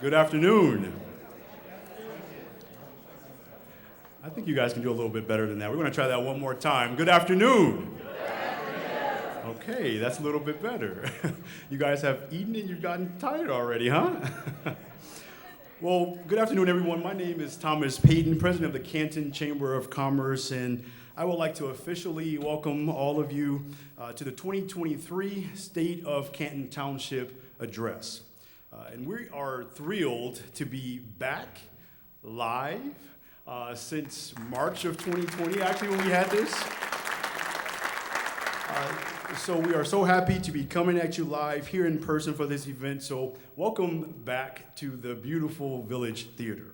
Good afternoon. I think you guys can do a little bit better than that. We're going to try that one more time. Good afternoon. Okay, that's a little bit better. You guys have eaten and you've gotten tired already, huh? Well, good afternoon, everyone. My name is Thomas Payton, president of the Canton Chamber of Commerce, and I would like to officially welcome all of you to the 2023 State of Canton Township Address. And we are thrilled to be back live since March of 2020, actually, when we had this. So we are so happy to be coming at you live here in person for this event. So welcome back to the beautiful Village Theater.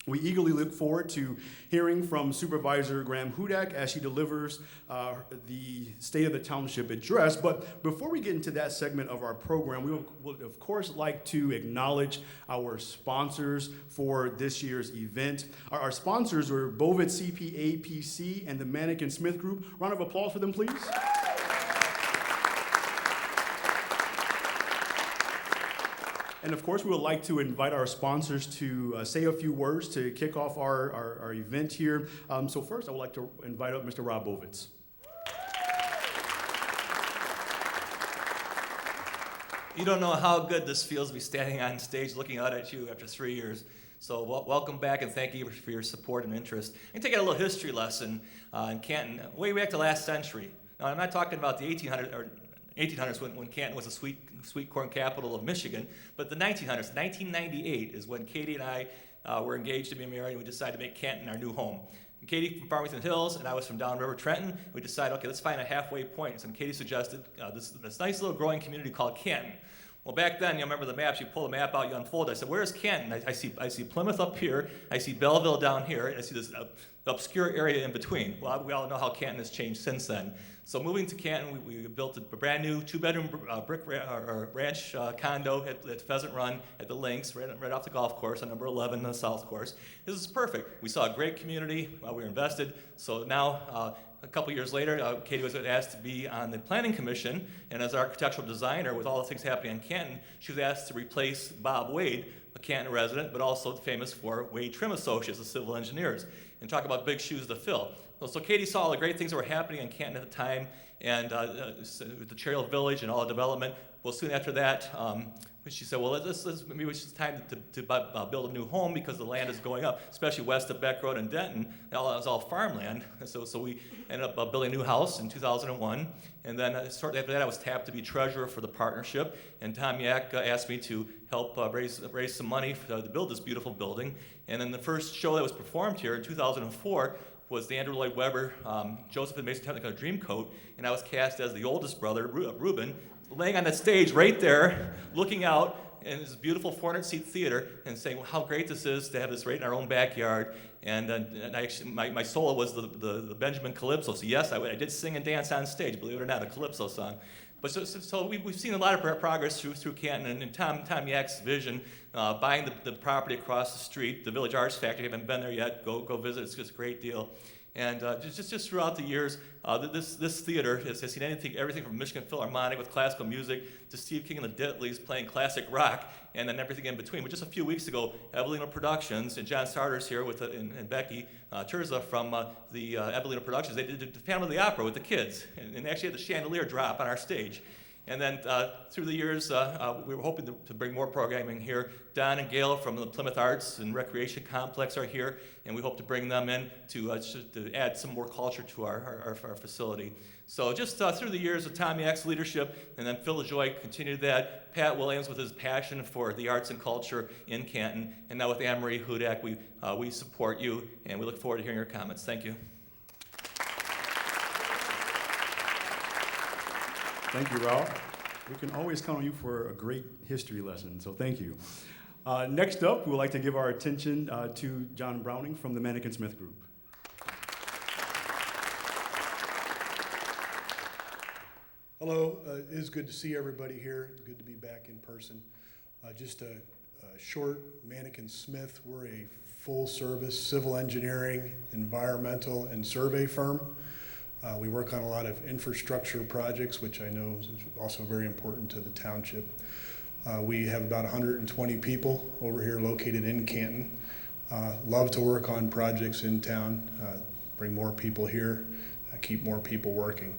We eagerly look forward to hearing from Supervisor Graham Hudak as she delivers the State of the Township address. But before we get into that segment of our program, we would of course like to acknowledge our sponsors for this year's event. Our sponsors are Bovid CPA PC and the Mannequin Smith Group. Round of applause for them, please. And of course, we would like to invite our sponsors to say a few words to kick off our event here. So first, I would like to invite up Mr. Rob Bovitz. You don't know how good this feels to be standing on stage looking out at you after 3 years. So welcome back and thank you for your support and interest. I'm taking a little history lesson in Canton, way back to last century. Now, I'm not talking about the 1800s when Canton was a sweet corn capital of Michigan, but the 1900s, 1998 is when Katie and I were engaged to be married, and we decided to make Canton our new home. And Katie from Farmington Hills, and I was from downriver Trenton. We decided, okay, let's find a halfway point. And Katie suggested this nice little growing community called Canton. Well, back then, you remember the maps, you pull the map out, you unfold it. I said, where's Canton? I see Plymouth up here, I see Belleville down here, and I see this obscure area in between. Well, we all know how Canton has changed since then. So moving to Canton, we built a brand new two-bedroom brick ranch condo at Pheasant Run at the Links, right off the golf course on number 11 on the South Course. This is perfect. We saw a great community. We were invested. So now, a couple years later, Katie was asked to be on the Planning Commission, and as architectural designer, with all the things happening in Canton, she was asked to replace Bob Wade, a Canton resident, but also famous for Wade Trim Associates, the civil engineers, and talk about big shoes to fill. So Katie saw all the great things that were happening in Canton at the time, and the Cherry Hill Village and all the development. Well, soon after that, she said, well, maybe it's time to build a new home because the land is going up, especially west of Beck Road and Denton. It was all farmland. And so we ended up building a new house in 2001. And then shortly after that, I was tapped to be treasurer for the partnership. And Tom Yak asked me to help raise some money to build this beautiful building. And then the first show that was performed here in 2004 was the Andrew Lloyd Webber, Joseph and Mason Technicolor Dreamcoat, and I was cast as the oldest brother, Reuben, laying on the stage right there, looking out in this beautiful 400-seat theater and saying, well, how great this is to have this right in our own backyard. And I actually, my solo was the Benjamin Calypso. So yes, I did sing and dance on stage, believe it or not, a Calypso song. But so we've seen a lot of progress through Canton, and Tom Yak's vision, buying the property across the street, the Village Arts Factory. If you haven't been there yet, go visit. It's just a great deal. And just throughout the years, this theater has seen everything from Michigan Philharmonic with classical music to Steve King and the Ditleys playing classic rock, and then everything in between. But just a few weeks ago, Evelina Productions and John Sarter's here and Becky Terza from the Evelina Productions, they did the Phantom of the Opera with the kids, and they actually had the chandelier drop on our stage. And then through the years, we were hoping to bring more programming here. Don and Gail from the Plymouth Arts and Recreation Complex are here, and we hope to bring them in to add some more culture to our facility. So just through the years of Tom Yak's leadership, and then Phil LaJoy continued that, Pat Williams with his passion for the arts and culture in Canton, and now with Anne-Marie Hudak, we support you, and we look forward to hearing your comments. Thank you. Thank you, Ralph. We can always count on you for a great history lesson, so thank you. Next up, we would like to give our attention to John Browning from the Mannequin Smith Group. Hello, it is good to see everybody here. It's good to be back in person. Just a short, Mannequin Smith, we're a full-service civil engineering, environmental, and survey firm. We work on a lot of infrastructure projects, which I know is also very important to the township. We have about 120 people over here located in Canton. Love to work on projects in town, bring more people here, keep more people working.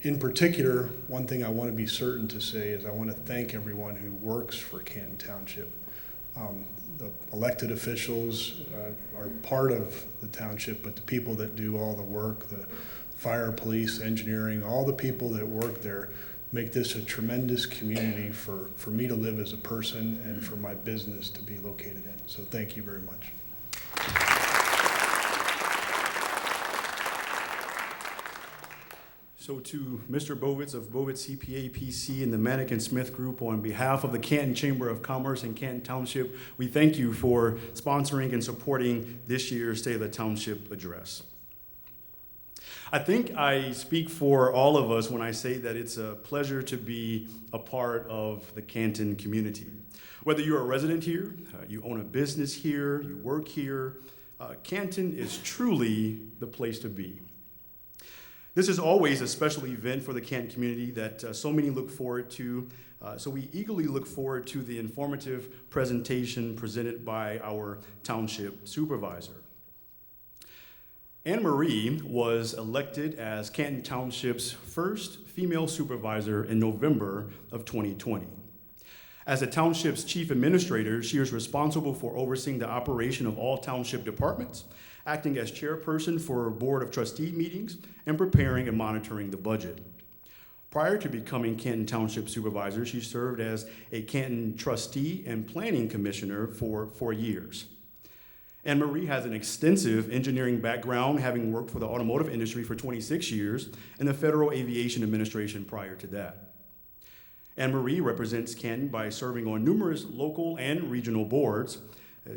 In particular, one thing I want to be certain to say is I want to thank everyone who works for Canton Township. The elected officials are part of the township, but the people that do all the work, the fire, police, engineering, all the people that work there make this a tremendous community for me to live as a person and for my business to be located in. So thank you very much. So to Mr. Bovitz of Bovitz CPA PC and the Manikin Smith Group, on behalf of the Canton Chamber of Commerce and Canton Township, we thank you for sponsoring and supporting this year's State of the Township address. I think I speak for all of us when I say that it's a pleasure to be a part of the Canton community. Whether you're a resident here, you own a business here, you work here, Canton is truly the place to be. This is always a special event for the Canton community that so many look forward to. So we eagerly look forward to the informative presentation presented by our township supervisor. Anne Marie was elected as Canton Township's first female supervisor in November of 2020. As the township's chief administrator, she is responsible for overseeing the operation of all township departments, acting as chairperson for board of trustee meetings, and preparing and monitoring the budget. Prior to becoming Canton Township supervisor, she served as a Canton trustee and planning commissioner for 4 years. Anne Marie has an extensive engineering background, having worked for the automotive industry for 26 years and the Federal Aviation Administration prior to that. Anne Marie represents Canton by serving on numerous local and regional boards.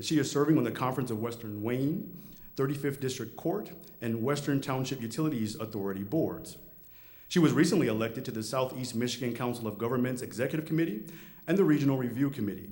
She is serving on the Conference of Western Wayne, 35th District Court, and Western Township Utilities Authority boards. She was recently elected to the Southeast Michigan Council of Governments Executive Committee and the Regional Review Committee.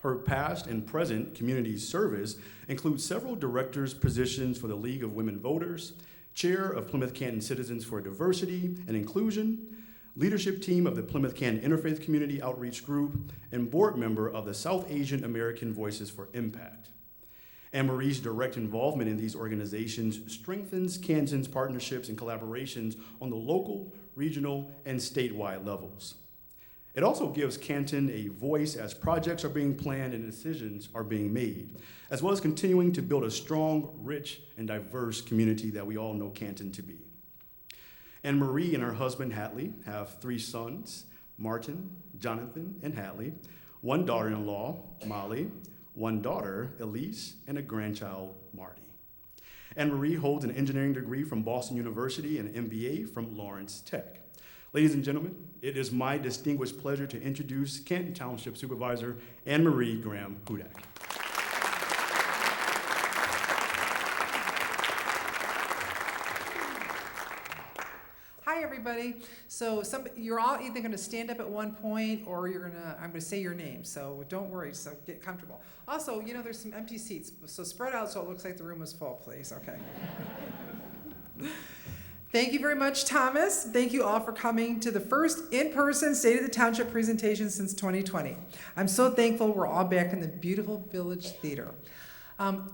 Her past and present community service includes several directors' positions for the League of Women Voters, chair of Plymouth Canton Citizens for Diversity and Inclusion, leadership team of the Plymouth Canton Interfaith Community Outreach Group, and board member of the South Asian American Voices for Impact. Anne Marie's direct involvement in these organizations strengthens Canton's partnerships and collaborations on the local, regional, and statewide levels. It also gives Canton a voice as projects are being planned and decisions are being made, as well as continuing to build a strong, rich, and diverse community that we all know Canton to be. Anne Marie and her husband, Hatley, have 3 sons, Martin, Jonathan, and Hatley, 1 daughter-in-law, Molly, 1 daughter, Elise, and a grandchild, Marty. Anne Marie holds an engineering degree from Boston University and an MBA from Lawrence Tech. Ladies and gentlemen, it is my distinguished pleasure to introduce Canton Township Supervisor Anne Marie Graham Hudak. Hi, everybody. So you're all either going to stand up at one point or I'm going to say your name. So don't worry. So get comfortable. Also, there's some empty seats. So spread out so it looks like the room is full, please. Okay. Thank you very much, Thomas. Thank you all for coming to the first in-person State of the Township presentation since 2020. I'm so thankful we're all back in the beautiful Village Theater.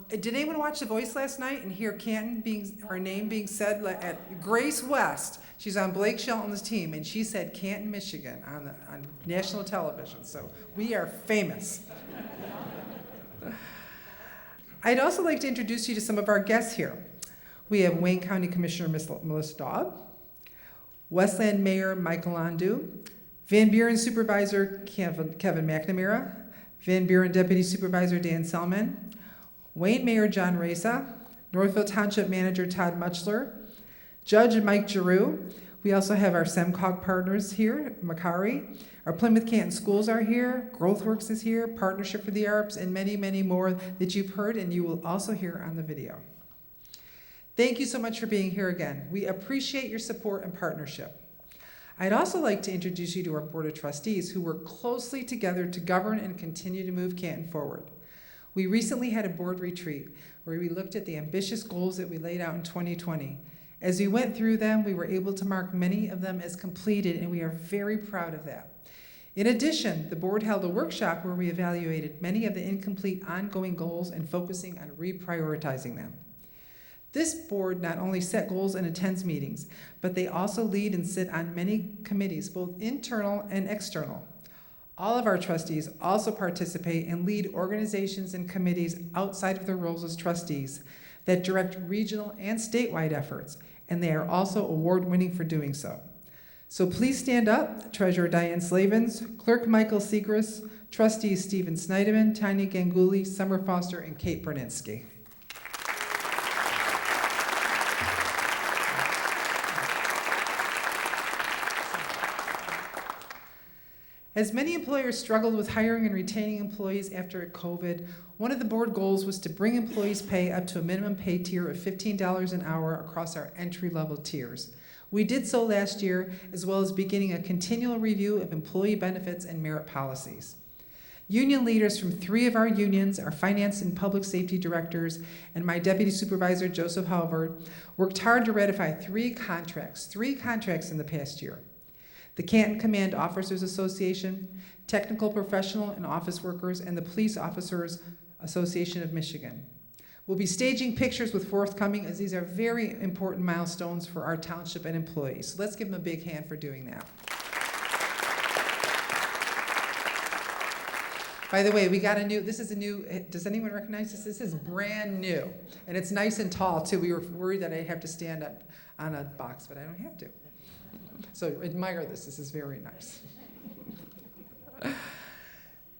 Did anyone watch The Voice last night and hear Canton her name being said at Grace West? She's on Blake Shelton's team, and she said Canton, Michigan on national television. So we are famous. I'd also like to introduce you to some of our guests here. We have Wayne County Commissioner Melissa Daub, Westland Mayor Michael Landu, Van Buren Supervisor Kevin McNamara, Van Buren Deputy Supervisor Dan Selman, Wayne Mayor John Reza, Northville Township Manager Todd Muchler, Judge Mike Giroux. We also have our SEMCOG partners here, Macari. Our Plymouth Canton Schools are here, GrowthWorks is here, Partnership for the Arts, and many, many more that you've heard and you will also hear on the video. Thank you so much for being here again. We appreciate your support and partnership. I'd also like to introduce you to our Board of Trustees who work closely together to govern and continue to move Canton forward. We recently had a board retreat where we looked at the ambitious goals that we laid out in 2020. As we went through them, we were able to mark many of them as completed, and we are very proud of that. In addition, the board held a workshop where we evaluated many of the incomplete ongoing goals and focusing on reprioritizing them. This board not only set goals and attends meetings, but they also lead and sit on many committees, both internal and external. All of our trustees also participate and lead organizations and committees outside of their roles as trustees that direct regional and statewide efforts, and they are also award-winning for doing so. So please stand up, Treasurer Diane Slavens, Clerk Michael Segrist, Trustees Stephen Snyderman, Tanya Ganguly, Summer Foster, and Kate Berninsky. As many employers struggled with hiring and retaining employees after COVID, one of the board goals was to bring employees' pay up to a minimum pay tier of $15 an hour across our entry-level tiers. We did so last year, as well as beginning a continual review of employee benefits and merit policies. Union leaders from 3 of our unions, our finance and public safety directors, and my deputy supervisor, Joseph Halvard, worked hard to ratify 3 contracts in the past year. The Canton Command Officers Association, Technical Professional and Office Workers, and the Police Officers Association of Michigan. We'll be staging pictures with forthcoming, as these are very important milestones for our township and employees. So let's give them a big hand for doing that. By the way, we got this is a new, does anyone recognize this? This is brand new, and it's nice and tall too. We were worried that I'd have to stand up on a box, but I don't have to. So admire this is very nice.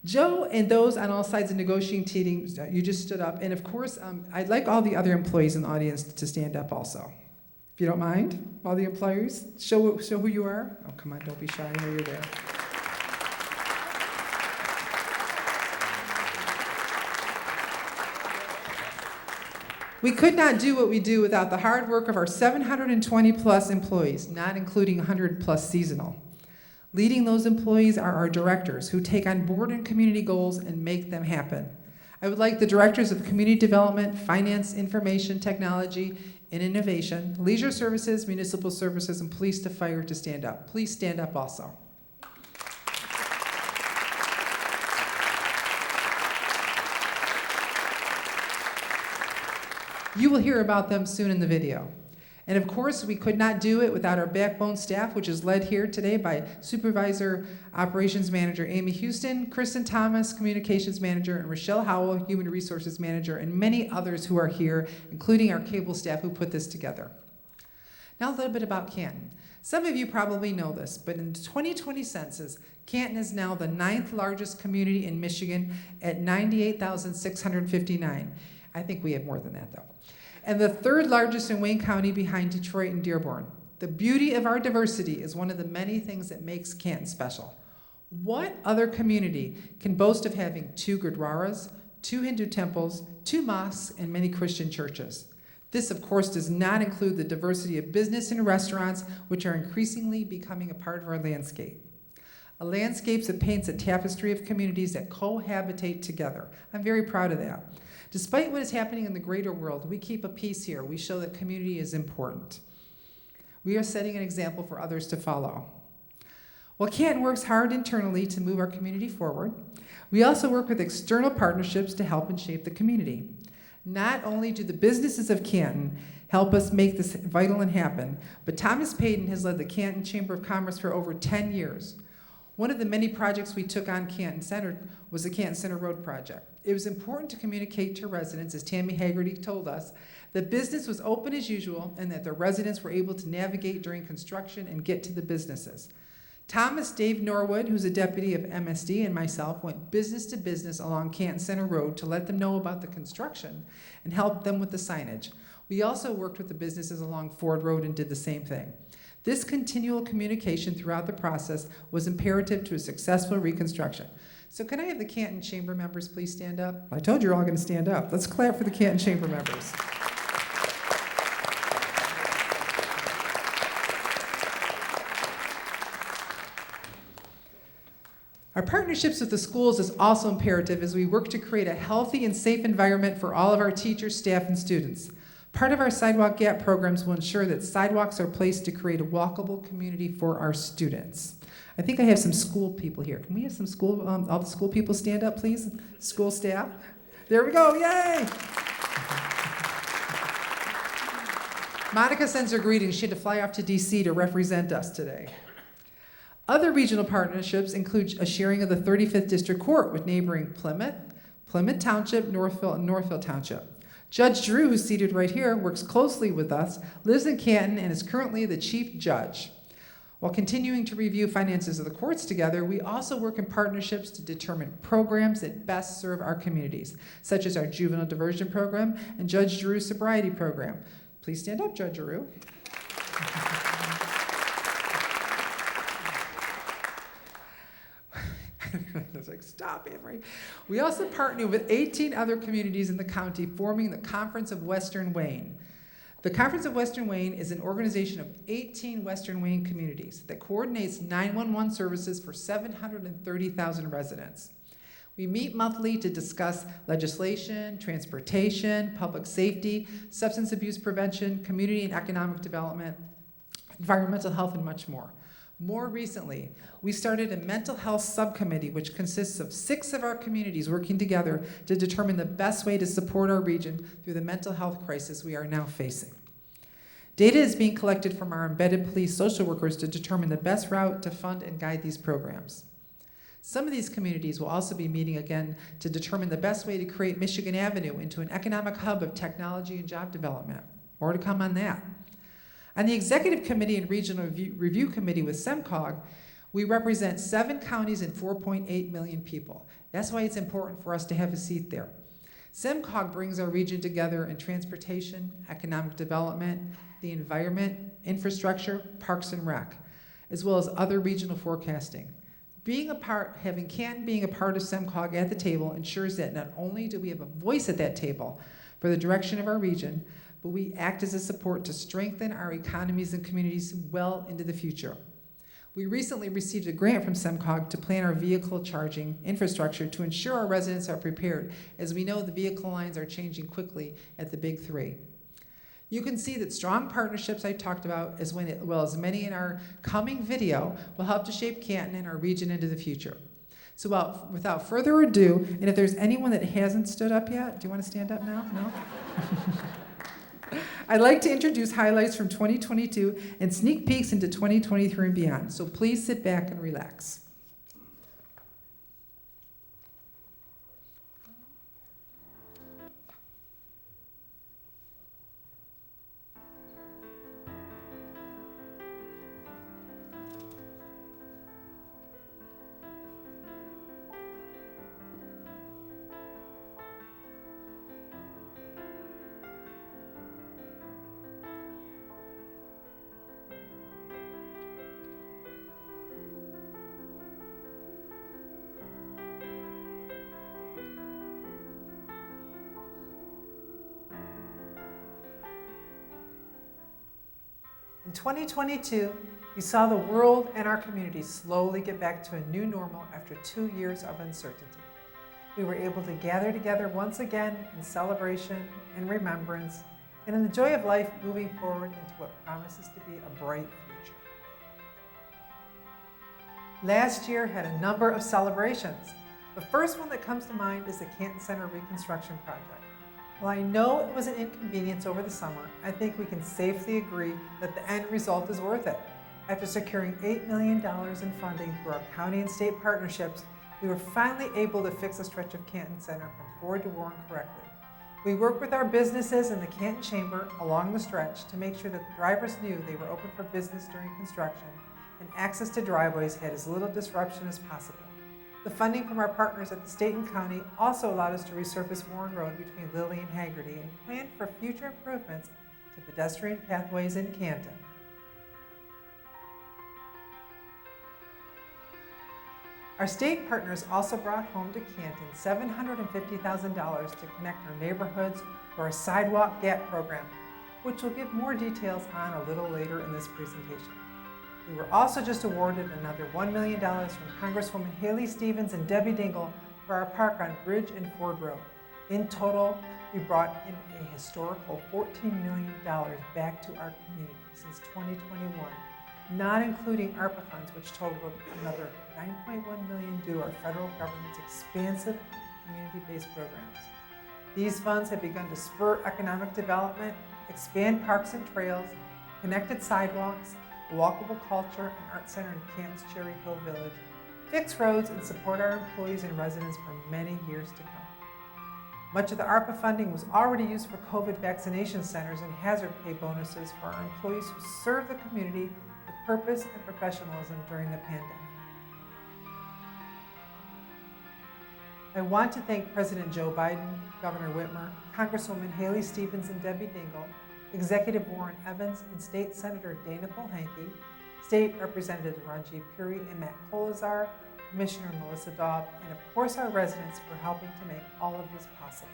Joe and those on all sides of negotiating teams, you just stood up. And of course, I'd like all the other employees in the audience to stand up also. If you don't mind, all the employees, show who you are. Oh, come on, don't be shy, I know you're there. We could not do what we do without the hard work of our 720 plus employees, not including 100 plus seasonal. Leading those employees are our directors, who take on board and community goals and make them happen. I would like the directors of community development, finance, information, technology, and innovation, leisure services, municipal services, and police to fire to stand up. Please stand up also. You will hear about them soon in the video. And of course, we could not do it without our backbone staff, which is led here today by Supervisor Operations Manager Amy Houston, Kristen Thomas, Communications Manager, and Rochelle Howell, Human Resources Manager, and many others who are here, including our cable staff who put this together. Now a little bit about Canton. Some of you probably know this, but in the 2020 census, Canton is now the 9th largest community in Michigan at 98,659. I think we have more than that though. And the 3rd largest in Wayne County behind Detroit and Dearborn. The beauty of our diversity is one of the many things that makes Canton special. What other community can boast of having 2 Gurdwaras, 2 Hindu temples, 2 mosques, and many Christian churches? This, of course, does not include the diversity of business and restaurants, which are increasingly becoming a part of our landscape. A landscape that paints a tapestry of communities that cohabitate together. I'm very proud of that. Despite what is happening in the greater world, we keep a peace here. We show that community is important. We are setting an example for others to follow. While Canton works hard internally to move our community forward, we also work with external partnerships to help and shape the community. Not only do the businesses of Canton help us make this vital and happen, but Thomas Payton has led the Canton Chamber of Commerce for over 10 years. One of the many projects we took on Canton Center was the Canton Center Road project. It was important to communicate to residents, as Tammy Haggerty told us, that business was open as usual and that the residents were able to navigate during construction and get to the businesses. Thomas Dave Norwood, who's a deputy of MSD, and myself went business to business along Canton Center Road to let them know about the construction and help them with the signage. We also worked with the businesses along Ford Road and did the same thing. This continual communication throughout the process was imperative to a successful reconstruction. So can I have the Canton Chamber members please stand up? I told you you're all going to stand up. Let's clap for the Canton Chamber members. Our partnerships with the schools is also imperative as we work to create a healthy and safe environment for all of our teachers, staff, and students. Part of our Sidewalk Gap programs will ensure that sidewalks are placed to create a walkable community for our students. I think I have some school people here. Can we have some school, all the school people stand up, please? School staff. There we go, yay! Monica sends her greetings. She had to fly off to DC to represent us today. Other regional partnerships include a sharing of the 35th District Court with neighboring Plymouth, Plymouth Township, Northville, and Northville Township. Judge Drew, who's seated right here, works closely with us, lives in Canton, and is currently the chief judge. While continuing to review finances of the courts together, we also work in partnerships to determine programs that best serve our communities, such as our juvenile diversion program and Judge Drew's sobriety program. Please stand up, Judge Drew. I was like, stop, Anne-Marie. We also partner with 18 other communities in the county, forming the Conference of Western Wayne. The Conference of Western Wayne is an organization of 18 Western Wayne communities that coordinates 911 services for 730,000 residents. We meet monthly to discuss legislation, transportation, public safety, substance abuse prevention, community and economic development, environmental health, and much more. More recently, we started a mental health subcommittee which consists of 6 of our communities working together to determine the best way to support our region through the mental health crisis we are now facing. Data is being collected from our embedded police social workers to determine the best route to fund and guide these programs. Some of these communities will also be meeting again to determine the best way to create Michigan Avenue into an economic hub of technology and job development. More to come on that. On the Executive Committee and Regional Review Committee with SEMCOG, we represent 7 counties and 4.8 million people. That's why it's important for us to have a seat there. SEMCOG brings our region together in transportation, economic development, the environment, infrastructure, parks and rec, as well as other regional forecasting. Having Canton being a part of SEMCOG at the table ensures that not only do we have a voice at that table for the direction of our region, but we act as a support to strengthen our economies and communities well into the future. We recently received a grant from SEMCOG to plan our vehicle charging infrastructure to ensure our residents are prepared, as we know the vehicle lines are changing quickly at the big 3. You can see that strong partnerships I talked about, as well as many in our coming video, will help to shape Canton and our region into the future. So without further ado, and if there's anyone that hasn't stood up yet, do you want to stand up now? No? I'd like to introduce highlights from 2022 and sneak peeks into 2023 and beyond. So please sit back and relax. In 2022, we saw the world and our community slowly get back to a new normal after 2 years of uncertainty. We were able to gather together once again in celebration and remembrance, and in the joy of life moving forward into what promises to be a bright future. Last year had a number of celebrations. The first one that comes to mind is the Canton Center reconstruction project. While I know it was an inconvenience over the summer, I think we can safely agree that the end result is worth it. After securing $8 million in funding through our county and state partnerships, we were finally able to fix a stretch of Canton Center from Ford to Warren correctly. We worked with our businesses in the Canton Chamber along the stretch to make sure that the drivers knew they were open for business during construction and access to driveways had as little disruption as possible. The funding from our partners at the state and county also allowed us to resurface Warren Road between Lilly and Haggerty and plan for future improvements to pedestrian pathways in Canton. Our state partners also brought home to Canton $750,000 to connect our neighborhoods to our Sidewalk Gap program, which we'll give more details on a little later in this presentation. We were also just awarded another $1 million from Congresswoman Haley Stevens and Debbie Dingell for our park on Bridge and Ford Road. In total, we brought in a historical $14 million back to our community since 2021, not including ARPA funds, which totaled another $9.1 million due our federal government's expansive community-based programs. These funds have begun to spur economic development, expand parks and trails, connected sidewalks, a walkable culture and art center in Canton's Cherry Hill Village, fix roads, and support our employees and residents for many years to come. Much of the ARPA funding was already used for COVID vaccination centers and hazard pay bonuses for our employees who serve the community with purpose and professionalism during the pandemic. I want to thank President Joe Biden, Governor Whitmer, Congresswoman Haley Stevens and Debbie Dingell, Executive Warren Evans, and State Senator Dana Polhanke, State Representatives Ranjit Puri and Matt Kolazar, Commissioner Melissa Daub, and of course our residents for helping to make all of this possible.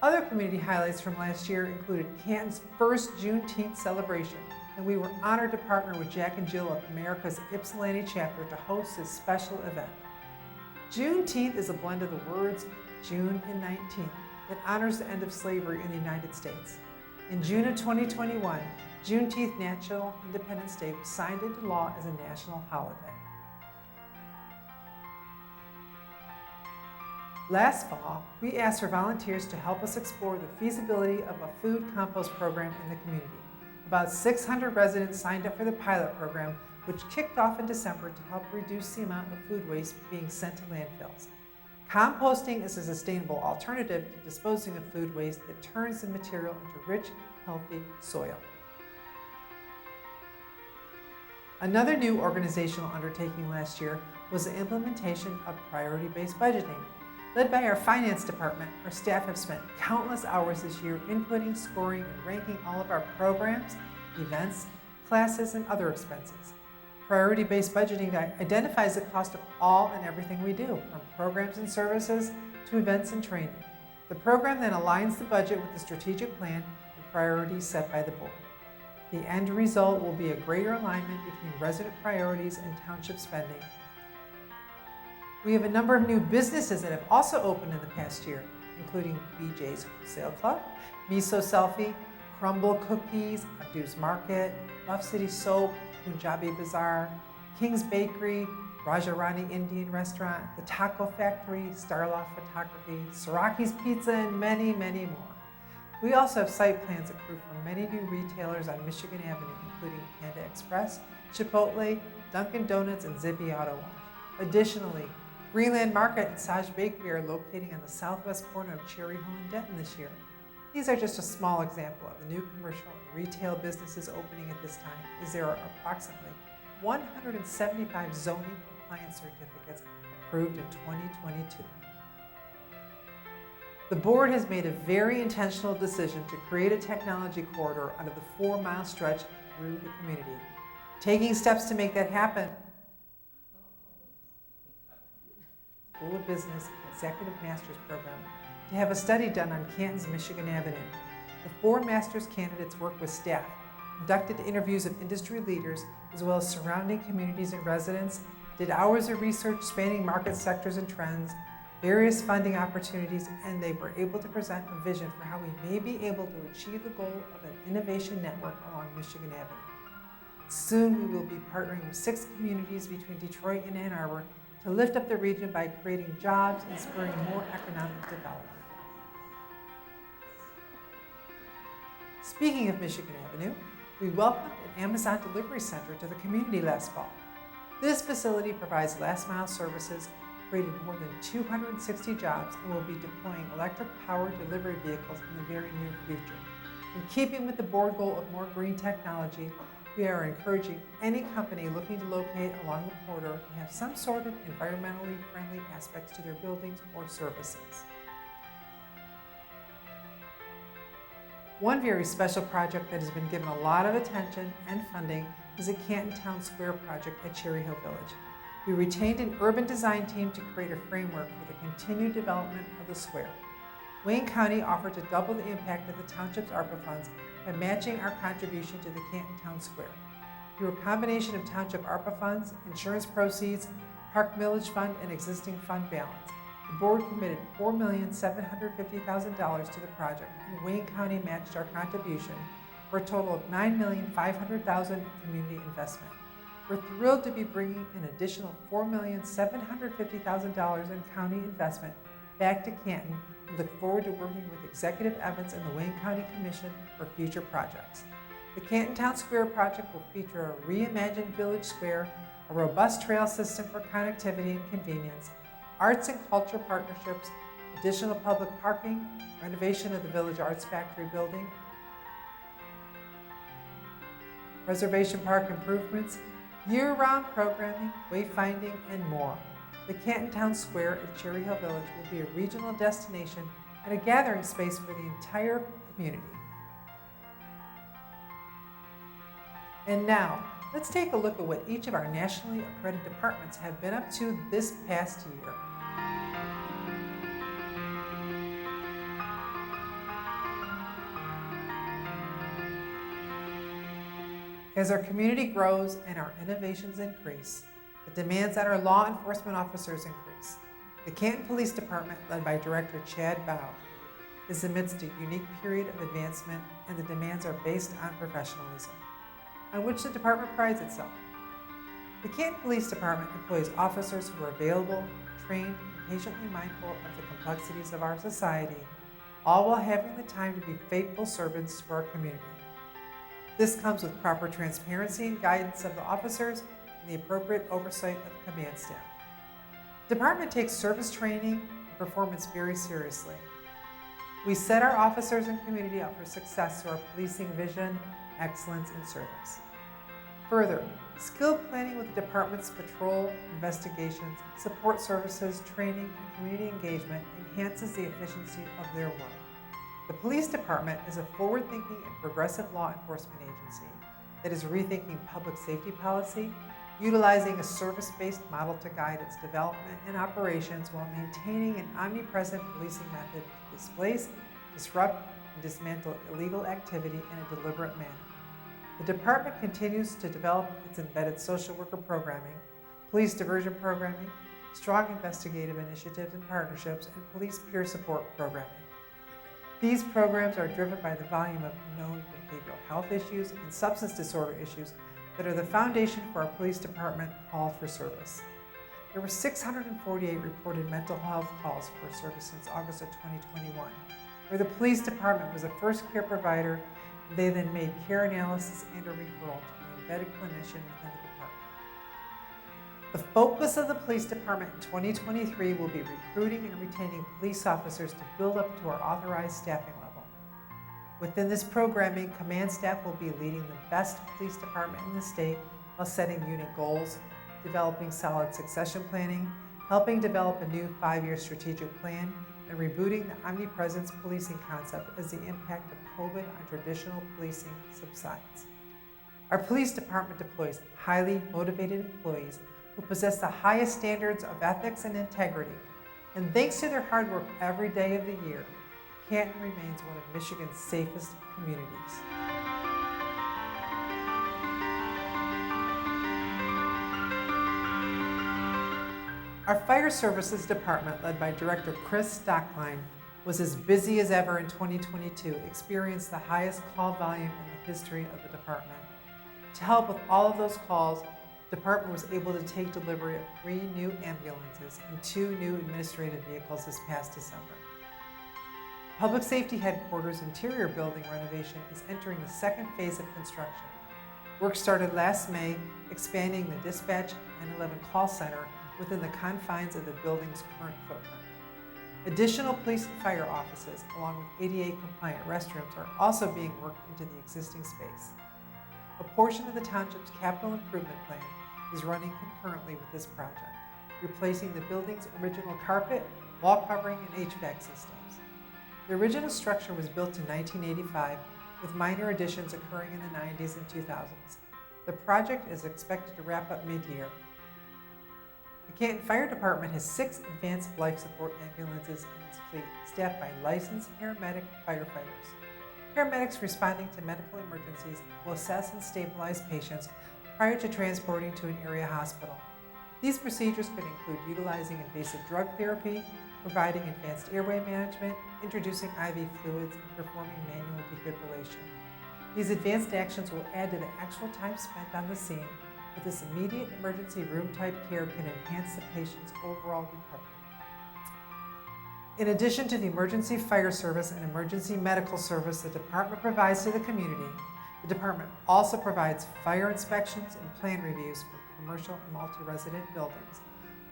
Other community highlights from last year included Canton's first Juneteenth celebration, and we were honored to partner with Jack and Jill of America's Ypsilanti chapter to host this special event. Juneteenth is a blend of the words June and 19 that honors the end of slavery in the United States. In June of 2021, Juneteenth National Independence Day was signed into law as a national holiday. Last fall, we asked for volunteers to help us explore the feasibility of a food compost program in the community. About 600 residents signed up for the pilot program, which kicked off in December to help reduce the amount of food waste being sent to landfills. Composting is a sustainable alternative to disposing of food waste that turns the material into rich, healthy soil. Another new organizational undertaking last year was the implementation of priority-based budgeting. Led by our finance department, our staff have spent countless hours this year inputting, scoring, and ranking all of our programs, events, classes, and other expenses. Priority-based budgeting identifies the cost of all and everything we do, from programs and services to events and training. The program then aligns the budget with the strategic plan and priorities set by the board. The end result will be a greater alignment between resident priorities and township spending. We have a number of new businesses that have also opened in the past year, including BJ's Wholesale Club, Miso Selfie, Crumble Cookies, Abdu's Market, Buff City Soap, Punjabi Bazaar, King's Bakery, Rajarani Indian Restaurant, The Taco Factory, Starloft Photography, Siraki's Pizza, and many, many more. We also have site plans approved for many new retailers on Michigan Avenue, including Panda Express, Chipotle, Dunkin' Donuts, and Zippy Auto Wash. Additionally, Greenland Market and Saj Bakery are locating on the southwest corner of Cherry Hill and Denton this year. These are just a small example of the new commercial and retail businesses opening at this time, as there are approximately 175 zoning compliance certificates approved in 2022. The board has made a very intentional decision to create a technology corridor under the 4-mile stretch through the community. Taking steps to make that happen, School of Business Executive Master's Program to have a study done on Canton's Michigan Avenue. The 4 master's candidates worked with staff, conducted interviews of industry leaders, as well as surrounding communities and residents, did hours of research spanning market sectors and trends, various funding opportunities, and they were able to present a vision for how we may be able to achieve the goal of an innovation network along Michigan Avenue. Soon we will be partnering with 6 communities between Detroit and Ann Arbor to lift up the region by creating jobs and spurring more economic development. Speaking of Michigan Avenue, we welcomed an Amazon delivery center to the community last fall. This facility provides last-mile services, created more than 260 jobs, and will be deploying electric-powered delivery vehicles in the very near future. In keeping with the board goal of more green technology, we are encouraging any company looking to locate along the corridor to have some sort of environmentally friendly aspects to their buildings or services. One very special project that has been given a lot of attention and funding is the Canton Town Square project at Cherry Hill Village. We retained an urban design team to create a framework for the continued development of the square. Wayne County offered to double the impact of the township's ARPA funds by matching our contribution to the Canton Town Square. Through a combination of township ARPA funds, insurance proceeds, park millage fund, and existing fund balance, The board committed $4,750,000 to the project, and Wayne County matched our contribution for a total of $9,500,000 in community investment. We're thrilled to be bringing an additional $4,750,000 in county investment back to Canton and look forward to working with Executive Evans and the Wayne County Commission for future projects. The Canton Town Square project will feature a reimagined village square, a robust trail system for connectivity and convenience, arts and culture partnerships, additional public parking, renovation of the Village Arts Factory building, Preservation Park improvements, year-round programming, wayfinding, and more. The Canton Town Square at Cherry Hill Village will be a regional destination and a gathering space for the entire community. And now, let's take a look at what each of our nationally accredited departments have been up to this past year. As our community grows and our innovations increase, the demands on our law enforcement officers increase. The Canton Police Department, led by Director Chad Bow, is amidst a unique period of advancement, and the demands are based on professionalism, on which the department prides itself. The Canton Police Department employs officers who are available, trained, and patiently mindful of the complexities of our society, all while having the time to be faithful servants to our community. This comes with proper transparency and guidance of the officers and the appropriate oversight of the command staff. The department takes service training and performance very seriously. We set our officers and community up for success through our policing vision, excellence, and service. Further, skilled planning with the department's patrol, investigations, support services, training, and community engagement enhances the efficiency of their work. The police department is a forward-thinking and progressive law enforcement agency that is rethinking public safety policy, utilizing a service-based model to guide its development and operations while maintaining an omnipresent policing method to displace, disrupt, and dismantle illegal activity in a deliberate manner. The department continues to develop its embedded social worker programming, police diversion programming, strong investigative initiatives and partnerships, and police peer support programming. These programs are driven by the volume of known behavioral health issues and substance disorder issues that are the foundation for our police department call for service. There were 648 reported mental health calls for service since August of 2021, where the police department was the first care provider. They then made care analysis and a referral to an embedded clinician within the department. The focus of the police department in 2023 will be recruiting and retaining police officers to build up to our authorized staffing level. Within this programming, command staff will be leading the best police department in the state while setting unit goals, developing solid succession planning, helping develop a new 5-year strategic plan, and rebooting the omnipresence policing concept as the impact of COVID on traditional policing subsides. Our police department deploys highly motivated employees who possess the highest standards of ethics and integrity. And thanks to their hard work every day of the year, Canton remains one of Michigan's safest communities. Our Fire Services Department, led by Director Chris Stockline, was as busy as ever in 2022, experienced the highest call volume in the history of the department. To help with all of those calls, the department was able to take delivery of 3 new ambulances and 2 new administrative vehicles this past December. Public Safety Headquarters interior building renovation is entering the second phase of construction. Work started last May, expanding the dispatch 911 call center within the confines of the building's current footprint. Additional police and fire offices, along with ADA-compliant restrooms, are also being worked into the existing space. A portion of the Township's capital improvement plan is running concurrently with this project, replacing the building's original carpet, wall covering, and HVAC systems. The original structure was built in 1985, with minor additions occurring in the 90s and 2000s. The project is expected to wrap up mid-year. The Canton Fire Department has 6 advanced life support ambulances in its fleet, staffed by licensed paramedic firefighters. Paramedics responding to medical emergencies will assess and stabilize patients prior to transporting to an area hospital. These procedures could include utilizing invasive drug therapy, providing advanced airway management, introducing IV fluids, and performing manual defibrillation. These advanced actions will add to the actual time spent on the scene, but this immediate emergency room-type care can enhance the patient's overall recovery. In addition to the emergency fire service and emergency medical service the department provides to the community, the department also provides fire inspections and plan reviews for commercial and multi-resident buildings,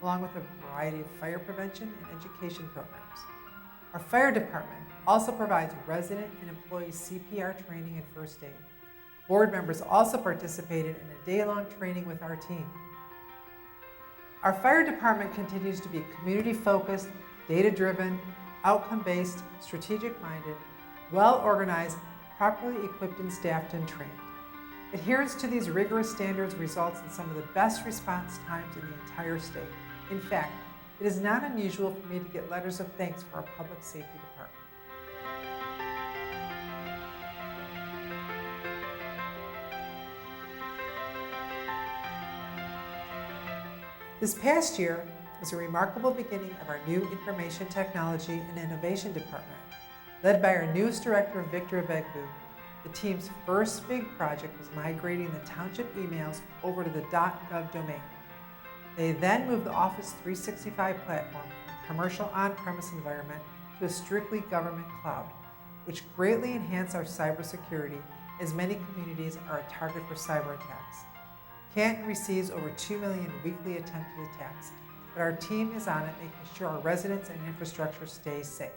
along with a variety of fire prevention and education programs. Our fire department also provides resident and employee CPR training and first aid. Board members also participated in a day-long training with our team. Our fire department continues to be community-focused, data-driven, outcome-based, strategic-minded, well-organized, properly equipped and staffed and trained. Adherence to these rigorous standards results in some of the best response times in the entire state. In fact, it is not unusual for me to get letters of thanks for our public safety department. This past year was a remarkable beginning of our new Information Technology and Innovation Department. Led by our newest director, Victor Begbu, the team's first big project was migrating the Township emails over to the .gov domain. They then moved the Office 365 platform from a commercial on-premise environment to a strictly government cloud, which greatly enhanced our cybersecurity as many communities are a target for cyber attacks. Canton receives over 2 million weekly attempted attacks, but our team is on it, making sure our residents and infrastructure stay safe.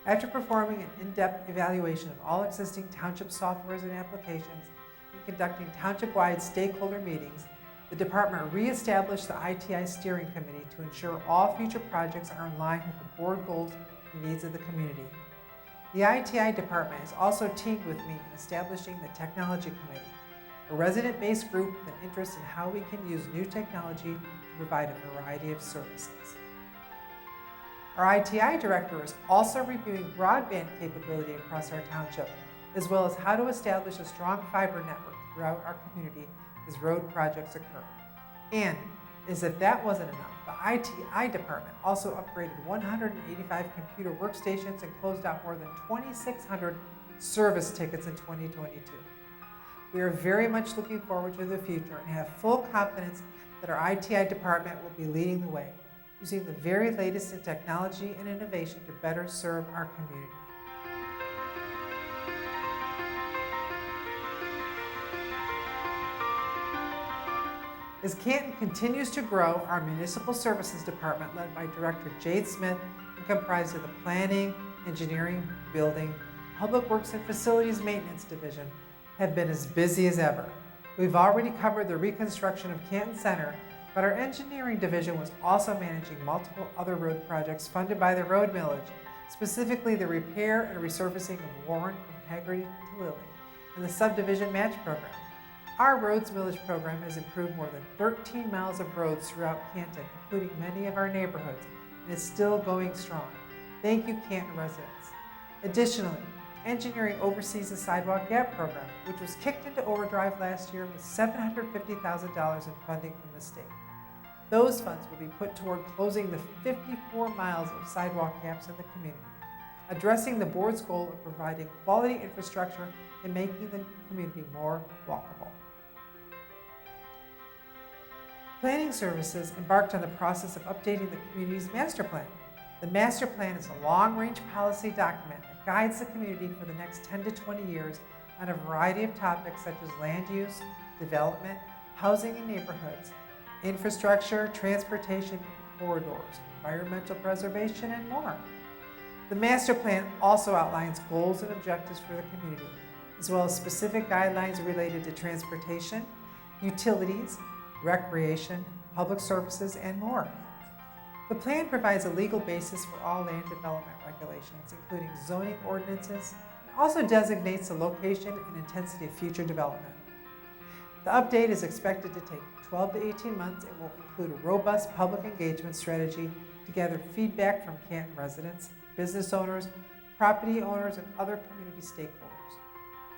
After performing an in-depth evaluation of all existing Township softwares and applications and conducting Township-wide stakeholder meetings, the department reestablished the ITI Steering Committee to ensure all future projects are in line with the board goals and needs of the community. The ITI department has also teamed with me in establishing the Technology Committee, a resident-based group with an interest in how we can use new technology to provide a variety of services. Our ITI director is also reviewing broadband capability across our township, as well as how to establish a strong fiber network throughout our community as road projects occur. And as if that wasn't enough, the ITI department also upgraded 185 computer workstations and closed out more than 2,600 service tickets in 2022. We are very much looking forward to the future and have full confidence that our ITI department will be leading the way, using the very latest in technology and innovation to better serve our community. As Canton continues to grow, our Municipal Services Department, led by Director Jade Smith and comprised of the Planning, Engineering, Building, Public Works and Facilities Maintenance Division, have been as busy as ever. We've already covered the reconstruction of Canton Center, but our Engineering Division was also managing multiple other road projects funded by the road millage, specifically the repair and resurfacing of Warren from Haggerty to Lilly and the subdivision match program. Our roads millage program has improved more than 13 miles of roads throughout Canton, including many of our neighborhoods, and is still going strong. Thank you, Canton residents. Additionally, Engineering oversees the Sidewalk Gap program, which was kicked into overdrive last year with $750,000 in funding from the state. Those funds will be put toward closing the 54 miles of sidewalk gaps in the community, addressing the board's goal of providing quality infrastructure and making the community more walkable. Planning Services embarked on the process of updating the community's master plan. The master plan is a long-range policy document that guides the community for the next 10 to 20 years on a variety of topics such as land use, development, housing and neighborhoods, infrastructure, transportation, corridors, environmental preservation, and more. The master plan also outlines goals and objectives for the community, as well as specific guidelines related to transportation, utilities, recreation, public services, and more. The plan provides a legal basis for all land development regulations, including zoning ordinances, and also designates the location and intensity of future development. The update is expected to take 12 to 18 months and will include a robust public engagement strategy to gather feedback from Canton residents, business owners, property owners, and other community stakeholders.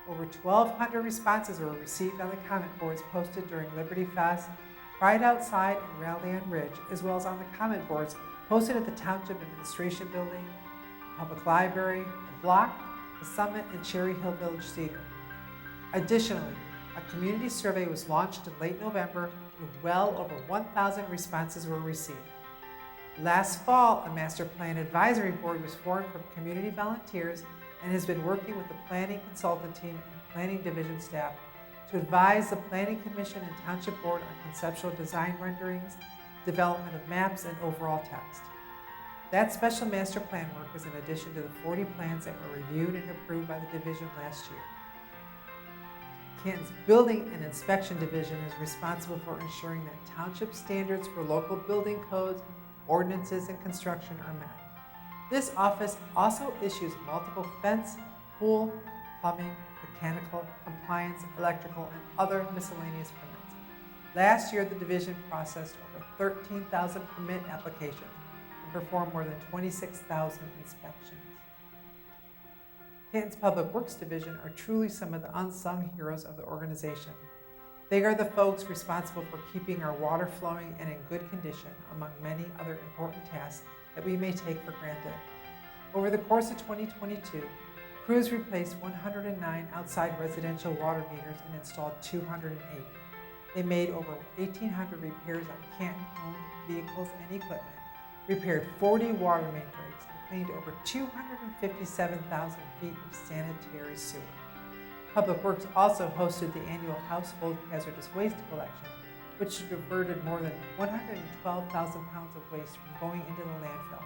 Over 1,200 responses were received on the comment boards posted during Liberty Fest, Pride Outside and Rally on Ridge, as well as on the comment boards posted at the Township Administration Building, Public Library, the Block, the Summit, and Cherry Hill Village Theater. Additionally, a community survey was launched in late November and well over 1,000 responses were received. Last fall, a master plan advisory board was formed from community volunteers and has been working with the planning consultant team and planning division staff to advise the Planning Commission and Township Board on conceptual design renderings, development of maps, and overall text. That special master plan work is in addition to the 40 plans that were reviewed and approved by the division last year. Canton's Building and Inspection Division is responsible for ensuring that township standards for local building codes, ordinances, and construction are met. This office also issues multiple fence, pool, plumbing, mechanical, compliance, electrical, and other miscellaneous permits. Last year, the division processed over 13,000 permit applications and performed more than 26,000 inspections. Canton's Public Works Division are truly some of the unsung heroes of the organization. They are the folks responsible for keeping our water flowing and in good condition, among many other important tasks that we may take for granted. Over the course of 2022, crews replaced 109 outside residential water meters and installed 208. They made over 1,800 repairs on Canton-owned vehicles and equipment, repaired 40 water main breaks, and cleaned over 257,000 feet of sanitary sewer. Public Works also hosted the annual Household Hazardous Waste Collection, which diverted more than 112,000 pounds of waste from going into the landfill.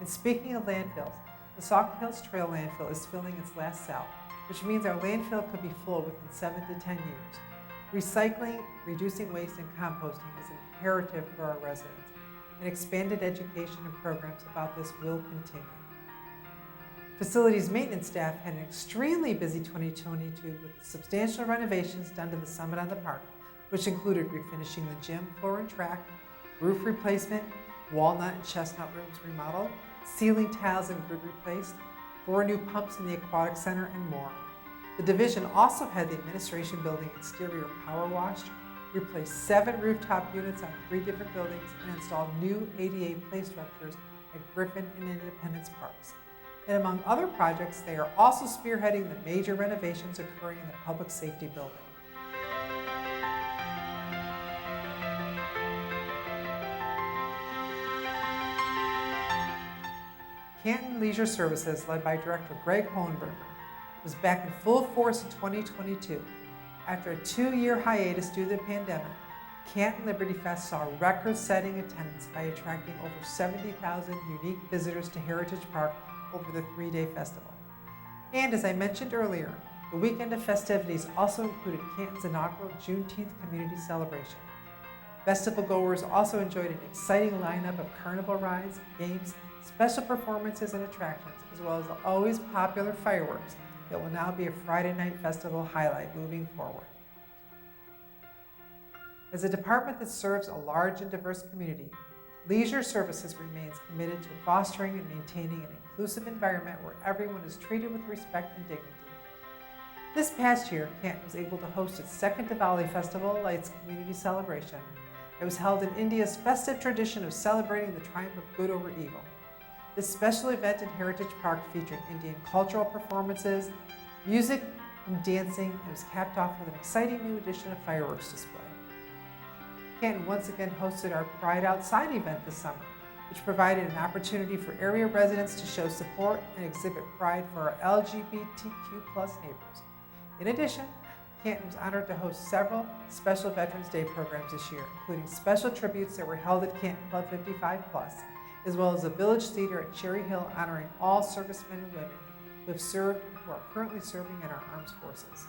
And speaking of landfills, the Sauk Hills Trail landfill is filling its last cell, which means our landfill could be full within 7 to 10 years. Recycling, reducing waste, and composting is imperative for our residents, and expanded education and programs about this will continue. Facilities maintenance staff had an extremely busy 2022 with substantial renovations done to the Summit on the Park, which included refinishing the gym floor and track, roof replacement, walnut and chestnut rooms remodeled, ceiling tiles and grid replaced, 4 new pumps in the aquatic center, and more. The division also had the administration building exterior power washed, replaced 7 rooftop units on 3 different buildings, and installed new ADA play structures at Griffin and Independence Parks. And among other projects, they are also spearheading the major renovations occurring in the public safety building. Canton Leisure Services, led by Director Greg Hohenberger, was back in full force in 2022. After a 2-year hiatus due to the pandemic, Canton Liberty Fest saw record-setting attendance by attracting over 70,000 unique visitors to Heritage Park over the 3-day festival. And as I mentioned earlier, the weekend of festivities also included Canton's inaugural Juneteenth community celebration. Festival goers also enjoyed an exciting lineup of carnival rides, games, special performances, and attractions, as well as the always popular fireworks that will now be a Friday night festival highlight moving forward. As a department that serves a large and diverse community, Leisure Services remains committed to fostering and maintaining an inclusive environment where everyone is treated with respect and dignity. This past year, Canton was able to host its second Diwali Festival Lights community celebration. It was held in India's festive tradition of celebrating the triumph of good over evil. This special event in Heritage Park featured Indian cultural performances, music, and dancing, and was capped off with an exciting new edition of fireworks display. Canton once again hosted our Pride Outside event this summer, which provided an opportunity for area residents to show support and exhibit pride for our LGBTQ+ neighbors. In addition, Canton was honored to host several special Veterans Day programs this year, including special tributes that were held at Canton Club 55+, as well as a village theater at Cherry Hill honoring all servicemen and women who have served and who are currently serving in our armed forces.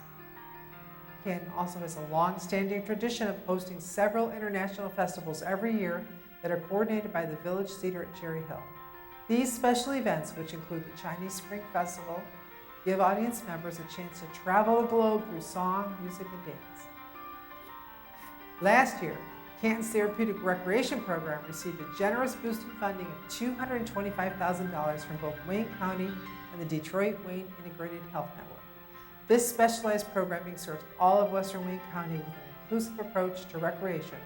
Canton also has a long-standing tradition of hosting several international festivals every year that are coordinated by the Village Theater at Cherry Hill. These special events, which include the Chinese Spring Festival, give audience members a chance to travel the globe through song, music, and dance. Last year, Canton's Therapeutic Recreation Program received a generous boost in funding of $225,000 from both Wayne County and the Detroit-Wayne Integrated Health Network. This specialized programming serves all of Western Wayne County with an inclusive approach to recreation,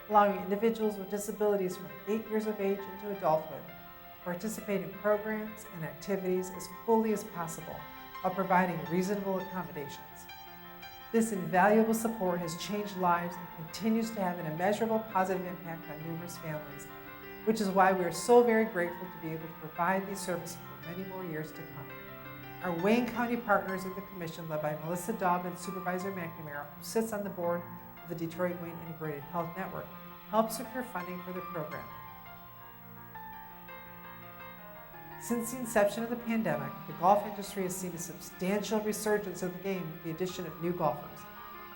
allowing individuals with disabilities from 8 years of age into adulthood to participate in programs and activities as fully as possible while providing reasonable accommodations. This invaluable support has changed lives and continues to have an immeasurable positive impact on numerous families, which is why we are so very grateful to be able to provide these services for many more years to come. Our Wayne County partners in the commission, led by Melissa Daub and Supervisor McNamara, who sits on the board of the Detroit-Wayne Integrated Health Network, help secure funding for the program. Since the inception of the pandemic, the golf industry has seen a substantial resurgence of the game with the addition of new golfers.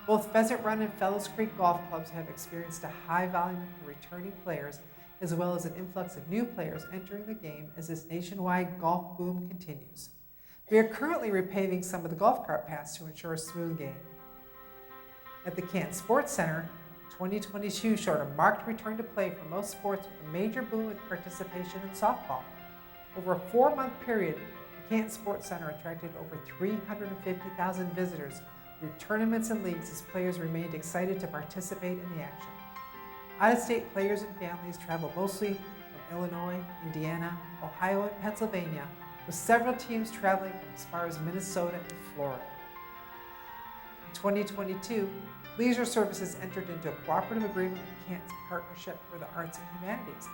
Both Pheasant Run and Fellows Creek golf clubs have experienced a high volume of returning players, as well as an influx of new players entering the game as this nationwide golf boom continues. We are currently repaving some of the golf cart paths to ensure a smooth game. At the Canton Sports Center, 2022 showed a marked return to play for most sports with a major boom in participation in softball. Over a 4-month period, the Canton Sports Center attracted over 350,000 visitors through tournaments and leagues as players remained excited to participate in the action. Out-of-state players and families travel mostly from Illinois, Indiana, Ohio, and Pennsylvania, with several teams traveling from as far as Minnesota and Florida. In 2022, Leisure Services entered into a cooperative agreement with Canton's Partnership for the Arts and Humanities,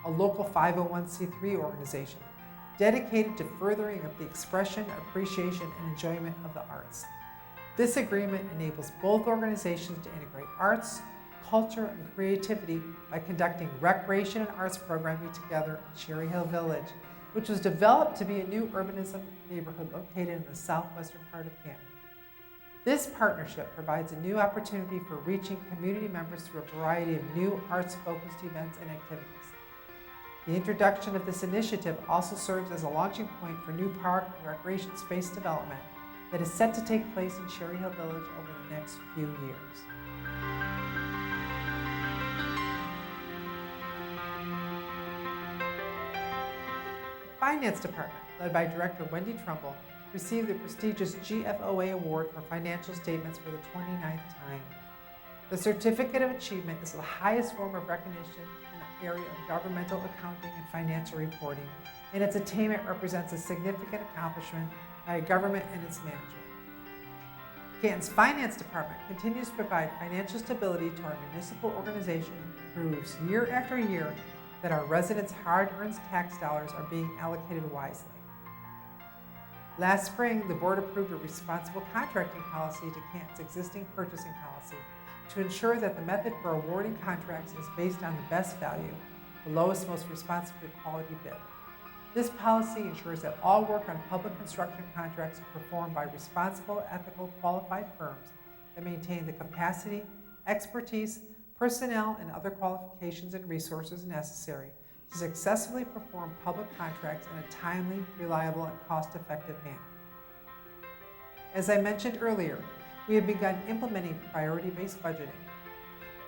a local 501c3 organization dedicated to furthering of the expression, appreciation, and enjoyment of the arts. This agreement enables both organizations to integrate arts, culture, and creativity by conducting recreation and arts programming together in Cherry Hill Village, which was developed to be a new urbanism neighborhood located in the southwestern part of Canton. This partnership provides a new opportunity for reaching community members through a variety of new arts-focused events and activities. The introduction of this initiative also serves as a launching point for new park and recreation space development that is set to take place in Cherry Hill Village over the next few years. The Finance Department, led by Director Wendy Trumbull, received the prestigious GFOA Award for financial statements for the 29th time. The Certificate of Achievement is the highest form of recognition in the area of governmental accounting and financial reporting, and its attainment represents a significant accomplishment by a government and its management. Canton's Finance Department continues to provide financial stability to our municipal organization and proves year after year that our residents' hard-earned tax dollars are being allocated wisely. Last spring, the board approved a responsible contracting policy to Canton's existing purchasing policy to ensure that the method for awarding contracts is based on the best value, the lowest, most responsive to quality bid. This policy ensures that all work on public construction contracts are performed by responsible, ethical, qualified firms that maintain the capacity, expertise, personnel, and other qualifications and resources necessary to successfully perform public contracts in a timely, reliable, and cost-effective manner. As I mentioned earlier, we have begun implementing priority-based budgeting.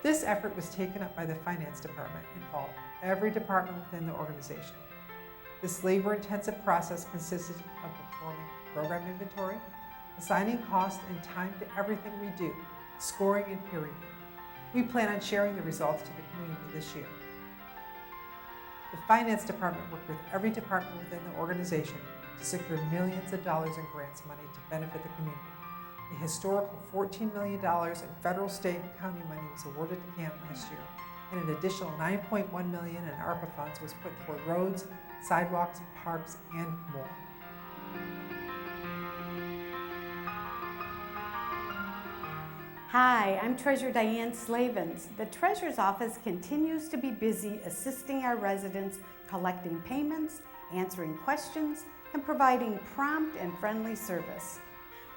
This effort was taken up by the Finance Department and involved every department within the organization. This labor-intensive process consisted of performing program inventory, assigning cost and time to everything we do, scoring and peer review. We plan on sharing the results to the community this year. The Finance Department worked with every department within the organization to secure millions of dollars in grants money to benefit the community. A historical $14 million in federal, state, and county money was awarded to Canton last year, and an additional $9.1 million in ARPA funds was put toward roads, sidewalks, parks, and more. Hi, I'm Treasurer Diane Slavens. The Treasurer's Office continues to be busy assisting our residents, collecting payments, answering questions, and providing prompt and friendly service.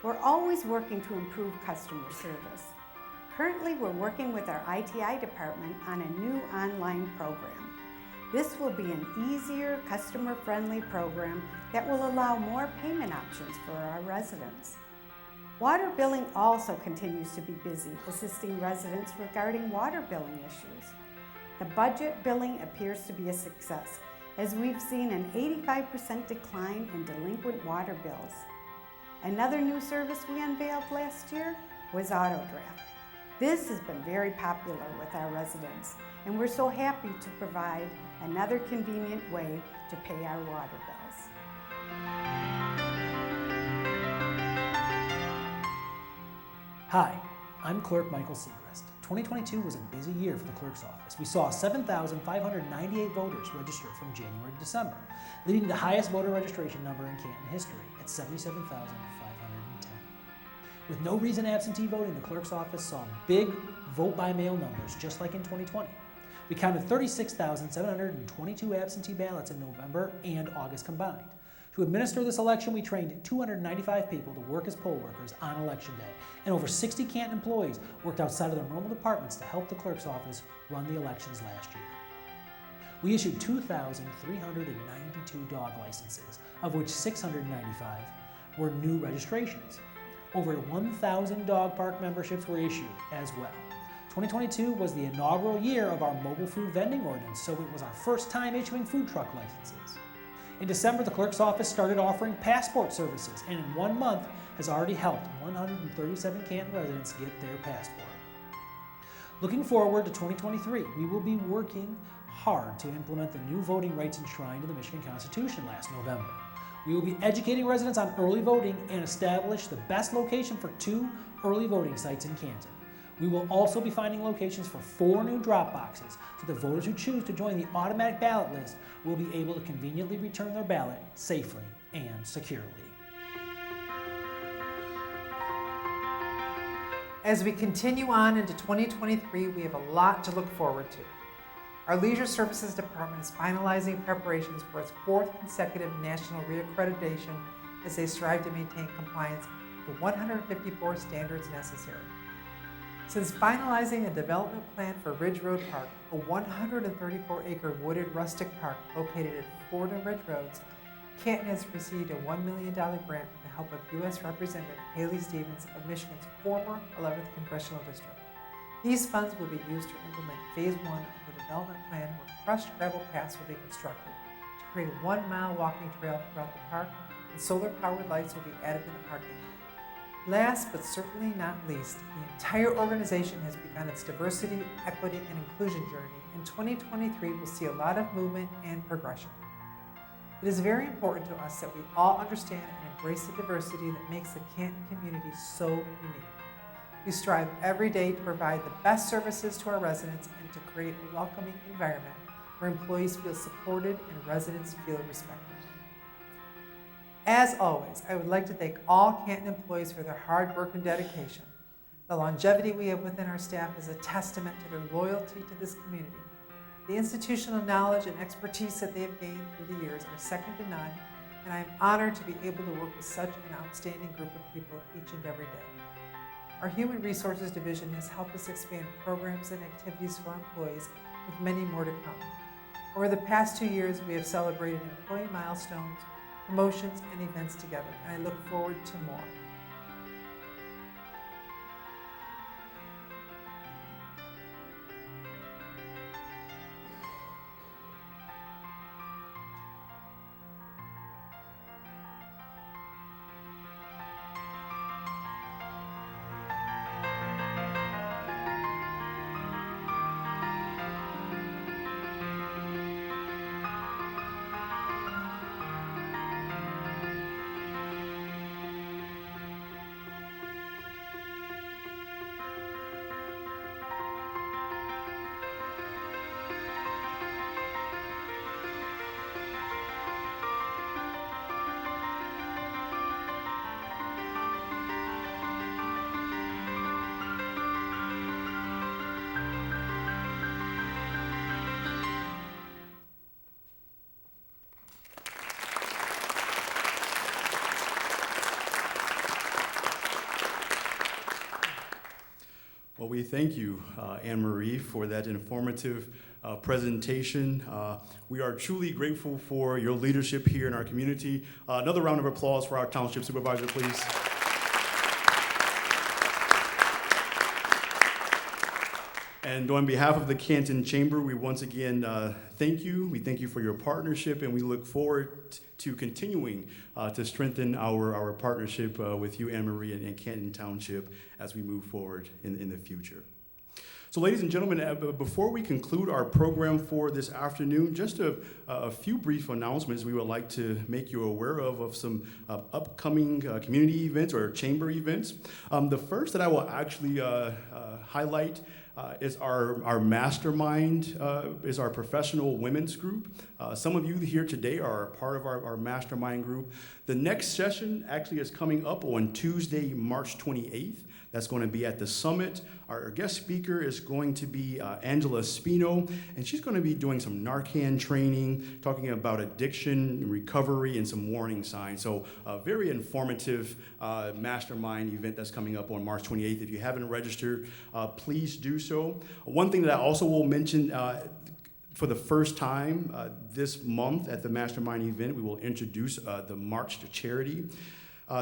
We're always working to improve customer service. Currently, we're working with our ITI department on a new online program. This will be an easier, customer-friendly program that will allow more payment options for our residents. Water billing also continues to be busy, assisting residents regarding water billing issues. The budget billing appears to be a success, as we've seen an 85% decline in delinquent water bills. Another new service we unveiled last year was AutoDraft. This has been very popular with our residents, and we're so happy to provide another convenient way to pay our water bills. Hi, I'm Clerk Michael Segrist. 2022 was a busy year for the clerk's office. We saw 7,598 voters register from January to December, leading to the highest voter registration number in Canton history at 77,510. With no reason absentee voting, the clerk's office saw big vote-by-mail numbers, just like in 2020. We counted 36,722 absentee ballots in November and August combined. To administer this election, we trained 295 people to work as poll workers on Election Day, and over 60 Canton employees worked outside of their normal departments to help the clerk's office run the elections last year. We issued 2,392 dog licenses, of which 695 were new registrations. Over 1,000 dog park memberships were issued as well. 2022 was the inaugural year of our mobile food vending ordinance, so it was our first time issuing food truck licenses. In December, the clerk's office started offering passport services, and in 1 month has already helped 137 Canton residents get their passport. Looking forward to 2023, we will be working hard to implement the new voting rights enshrined in the Michigan Constitution last November. We will be educating residents on early voting and establish the best location for 2 early voting sites in Canton. We will also be finding locations for 4 new drop boxes, so that voters who choose to join the automatic ballot list will be able to conveniently return their ballot safely and securely. As we continue on into 2023, we have a lot to look forward to. Our Leisure Services Department is finalizing preparations for its 4th consecutive national reaccreditation as they strive to maintain compliance with the 154 standards necessary. Since finalizing a development plan for Ridge Road Park, a 134-acre wooded rustic park located at Ford and Ridge Roads, Canton has received a $1 million grant with the help of U.S. Representative Haley Stevens of Michigan's former 11th Congressional District. These funds will be used to implement Phase 1 of the development plan, where crushed gravel paths will be constructed to create a 1-mile walking trail throughout the park, and solar-powered lights will be added to the parking lot. Last but certainly not least, the entire organization has begun its diversity, equity, and inclusion journey, and 2023 will see a lot of movement and progression. It is very important to us that we all understand and embrace the diversity that makes the Canton community so unique. We strive every day to provide the best services to our residents and to create a welcoming environment where employees feel supported and residents feel respected. As always, I would like to thank all Canton employees for their hard work and dedication. The longevity we have within our staff is a testament to their loyalty to this community. The institutional knowledge and expertise that they have gained through the years are second to none, and I am honored to be able to work with such an outstanding group of people each and every day. Our Human Resources Division has helped us expand programs and activities for our employees, with many more to come. Over the past 2 years, we have celebrated employee milestones, promotions, and events together, and I look forward to more. Well, we thank you, Anne Marie, for that informative presentation. We are truly grateful for your leadership here in our community. Another round of applause for our Township Supervisor, please. And on behalf of the Canton Chamber, we once again thank you. We thank you for your partnership, and we look forward to continuing to strengthen our partnership with you, Anne Marie, and Canton Township as we move forward in the future. So ladies and gentlemen, before we conclude our program for this afternoon, just a few brief announcements we would like to make you aware of some upcoming community events or chamber events. The first that I will actually highlight is our mastermind, is our professional women's group. Some of you here today are a part of our mastermind group. The next session actually is coming up on Tuesday, March 28th. That's going to be at the summit. Our guest speaker is going to be Angela Spino, and she's going to be doing some Narcan training, talking about addiction, recovery, and some warning signs. So a very informative mastermind event that's coming up on March 28th. If you haven't registered, please do so. One thing that I also will mention, for the first time this month at the mastermind event, we will introduce the March to Charity.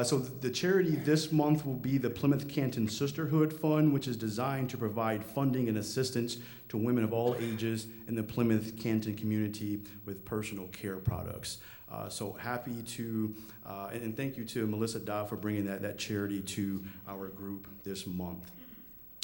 So the charity this month will be the Plymouth Canton Sisterhood Fund, which is designed to provide funding and assistance to women of all ages in the Plymouth Canton community with personal care products. So happy to, and thank you to Melissa Dodd for bringing that charity to our group this month.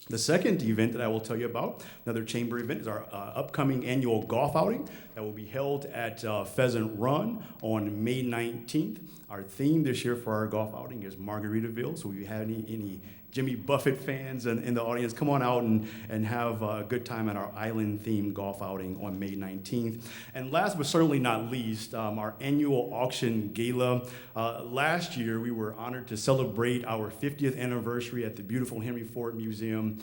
The second event that I will tell you about, another chamber event, is our upcoming annual golf outing that will be held at Pheasant Run on May 19th. Our theme this year for our golf outing is Margaritaville, so if you have any Jimmy Buffett fans in the audience, come on out and have a good time at our island-themed golf outing on May 19th. And last but certainly not least, our annual auction gala. Last year, we were honored to celebrate our 50th anniversary at the beautiful Henry Ford Museum.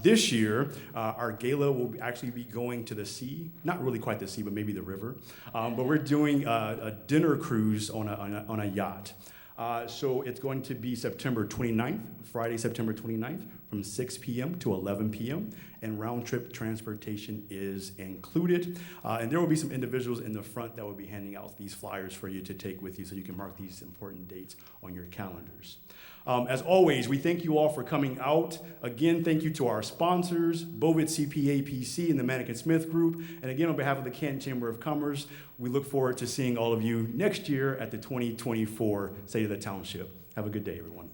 This year, our gala will actually be going to the sea, not really quite the sea, but maybe the river. But we're doing a dinner cruise on a yacht. So it's going to be September 29th, Friday, September 29th, from 6 p.m. to 11 p.m., and round-trip transportation is included. And there will be some individuals in the front that will be handing out these flyers for you to take with you so you can mark these important dates on your calendars. As always, we thank you all for coming out. Again, thank you to our sponsors, Bovid CPA PC and the Mannequin Smith Group. And again, on behalf of the Canton Chamber of Commerce, we look forward to seeing all of you next year at the 2024 State of the Township. Have a good day, everyone.